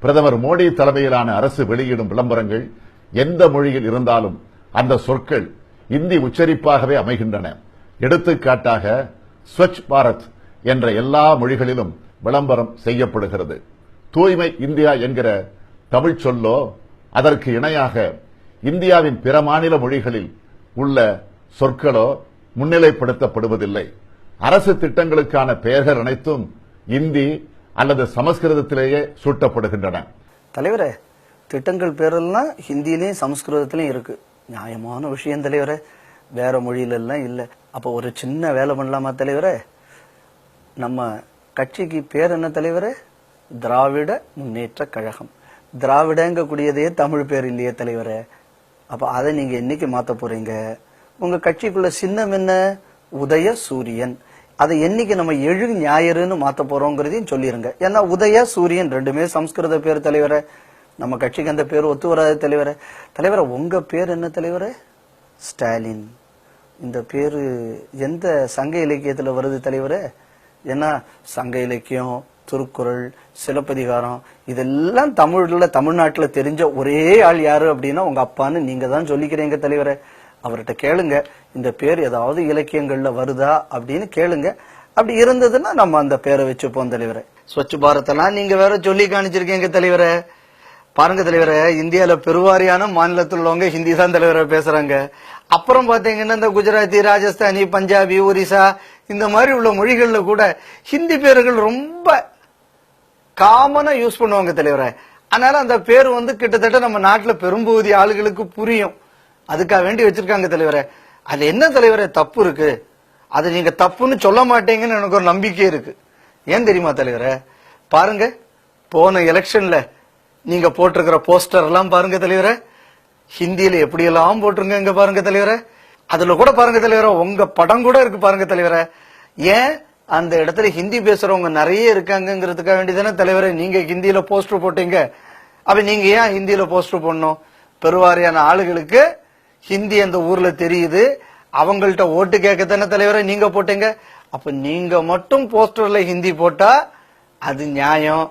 பிரதமர் மோடி தலைமையிலான அரசு வெளியிடும் விளம்பரங்கள் எந்த மொழியில் இருந்தாலும் அந்த சொற்கள் இந்தி உச்சரிப்பாகவே அமைகின்றன. எடுத்துக்காட்டாக ஸ்வச் பாரத் என்ற எல்லா மொழிகளிலும் விளம்பரம் செய்யப்படுகிறது. தூய்மை இந்தியா என்கிற தமிழ் சொல்லோ அதற்கு இணையாக இந்தியாவின் பிற மாநில மொழிகளில் உள்ள சொற்களோ முன்னிலைப்படுத்தப்படுவதில்லை. அரசு திட்டங்களுக்கான பெயர்கள் அனைத்தும் இந்தி அல்லது சமஸ்கிருதத்திலேயே சூட்டப்படுகின்றன. தலைவரே, திட்டங்கள் பேரெல்லாம் ஹிந்தியிலையும் சமஸ்கிருதத்திலையும் இருக்கு. நியாயமான விஷயம் தலைவரே, வேற மொழியிலெல்லாம் இல்ல. அப்ப ஒரு சின்ன வேலை பண்ணலாமா தலைவரே? நம்ம கட்சிக்கு பேர் என்ன தலைவரே? திராவிட முன்னேற்ற கழகம். திராவிடங்க கூடியதே தமிழ் பேர் இல்லையே தலைவரே. அப்ப அதை நீங்க என்னைக்கு மாத்த போறீங்க? உங்க கட்சிக்குள்ள சின்னம் என்ன? உதய சூரியன். அதை என்னைக்கு நம்ம எழு ஞாயிறுன்னு மாத்த போறோங்கிறதையும் சொல்லிருங்க. ஏன்னா உதய சூரியன் ரெண்டுமே சம்ஸ்கிருத பேர் தலைவரே. நம்ம கட்சிக்கு அந்த பேர் ஒத்து வராது தலைவரே. தலைவரை, உங்க பேர் என்ன தலைவரே? ஸ்டாலின். இந்த பேரு எந்த சங்க இலக்கியத்துல வருது தலைவரே? ஏன்னா சங்க இலக்கியம், திருக்குறள், சிலப்பதிகாரம் இதெல்லாம் தமிழ்நாட்டுல தெரிஞ்ச ஒரே ஆள் யாரு அப்படின்னா உங்க அப்பான்னு நீங்க தான் சொல்லிக்கிறீங்க தலைவரே. அவர்கிட்ட கேளுங்க, இந்த பேர் ஏதாவது இலக்கியங்கள்ல வருதா அப்படின்னு கேளுங்க. அப்படி இருந்ததுன்னா நம்ம அந்த பேரை வச்சுப்போம் தலைவரே. ஸ்வச் பாரத் எல்லாம் நீங்க வேற சொல்லி காணிச்சிருக்கீங்க தலைவரே. பாருங்க தலைவரே, இந்தியால பெருவாரியான மாநிலத்தில் உள்ளவங்க ஹிந்தி தான் தலைவரை பேசுறாங்க. அப்புறம் பாத்தீங்கன்னா இந்த குஜராத்தி, ராஜஸ்தானி, பஞ்சாபி, ஒரிசா இந்த மாதிரி உள்ள மொழிகள்ல கூட ஹிந்தி பேர்கள் ரொம்ப காமனா யூஸ் பண்ணுவாங்க தலைவரே. அதனால அந்த பேர் கிட்டத்தட்ட நம்ம நாட்டுல பெரும்பகுதி ஆளுகளுக்கு புரியும். அதுக்காக வேண்டி வச்சிருக்காங்க தலைவரே. அது என்ன தலைவரே தப்பு இருக்கு? அது நீங்க தப்புன்னு சொல்ல மாட்டீங்கன்னு எனக்கு ஒரு நம்பிக்கை இருக்கு. ஏன் தெரியுமா தலைவரே? பாருங்க, போன எலெக்ஷன்ல நீங்க போட்டிருக்கிற போஸ்டர் எல்லாம் பாருங்க தலைவரே. ஹிந்தியில எப்படி எல்லாம் போட்டிருங்க பாருங்க தலைவரே. அதுல கூட பாருங்க தலைவரே, உங்க படம் கூட இருக்கு பாருங்க தலைவரே. ஏன் அந்த இடத்துல ஹிந்தி பேசுறவங்க நிறைய இருக்காங்கிறதுக்காக வேண்டிதானே தலைவரே நீங்க ஹிந்தியில போஸ்டர் போட்டீங்க. அப்ப நீங்க ஏன் ஹிந்தியில போஸ்டர் போடணும்? பெருவாரியான ஆளுகளுக்கு ஹிந்தி அந்த ஊர்ல தெரியுது, அவங்கள்ட்ட ஓட்டு கேட்கத்தானே தலைவரை நீங்க போட்டீங்க. அப்ப நீங்க மட்டும் போஸ்டர்ல ஹிந்தி போட்டா அது நியாயம்.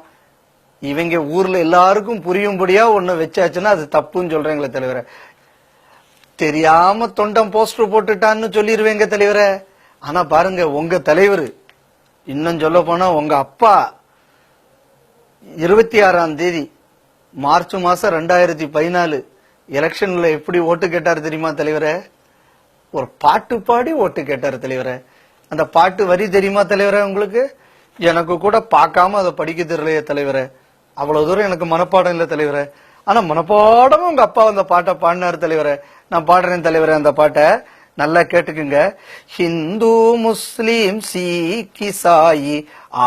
இவங்க ஊர்ல எல்லாருக்கும் புரியும்படியா ஒண்ணு வச்சாச்சுன்னா அது தப்புன்னு சொல்றீங்களே தலைவரை. தெரியாம தொண்டம் போஸ்டர் போட்டுட்டான்னு சொல்லிருவேங்க தலைவரை. ஆனா பாருங்க, உங்க தலைவர், இன்னும் சொல்ல போனா உங்க அப்பா 26ஆம் தேதி மார்ச் மாசம் 2014 எலெக்ஷன்ல எப்படி ஓட்டு கேட்டாரு தெரியுமா தலைவரே? ஒரு பாட்டு பாடி ஓட்டு கேட்டாரு தலைவரே. அந்த பாட்டு வரி தெரியுமா தலைவரே உங்களுக்கு? எனக்கு கூட பார்க்காம அதை படிக்க தெரியலையே தலைவரே. அவ்வளவு தூரம் எனக்கு மனப்பாடம் இல்ல தலைவரே. ஆனா மனப்பாடமும் உங்க அப்பா அந்த பாட்டை பாடினாரு தலைவரே. நான் பாடுறேன் தலைவரே அந்த பாட்டை, நல்லா கேட்டுக்குங்க. ஹிந்து முஸ்லிம் சீக் ईसाई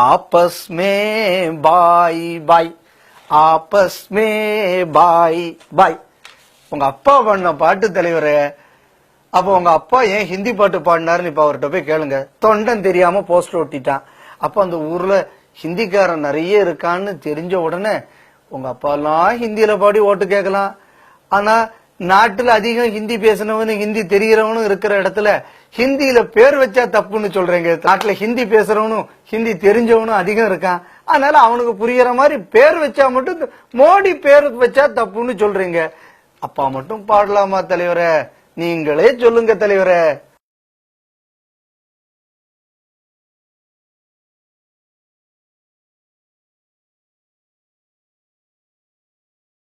आपस में பாய் பாய், आपस में பாய் பாய். உங்க அப்பா பாடின பாட்டு தலைவரே. அப்ப உங்க அப்பா ஏன் ஹிந்தி பாட்டு பாடினாருன்னு இப்ப அவர்கிட்ட போய் கேளுங்க. தொண்டன் தெரியாம போஸ்டர் ஒட்டிட்டான். அப்ப அந்த ஊர்ல ஹிந்திக்காரன் நிறைய இருக்கான்னு தெரிஞ்ச உடனே உங்க அப்பா எல்லாம் ஹிந்தியில பாடி ஓட்டு கேட்கலாம். ஆனா நாட்டுல அதிகம் ஹிந்தி பேசினவனு, ஹிந்தி தெரிகிறவனும் இருக்கிற இடத்துல ஹிந்தியில பேர் வச்சா தப்புன்னு சொல்றீங்க. நாட்டுல ஹிந்தி பேசுறவனும் ஹிந்தி தெரிஞ்சவனும் அதிகம் இருக்கான். அதனால அவனுக்கு புரியுற மாதிரி பேர் வச்சா மட்டும் மோடி பேர் வச்சா தப்புன்னு சொல்றீங்க. அப்பா மட்டும் பாடலாமா தலைவரே? நீங்களே சொல்லுங்க தலைவரே.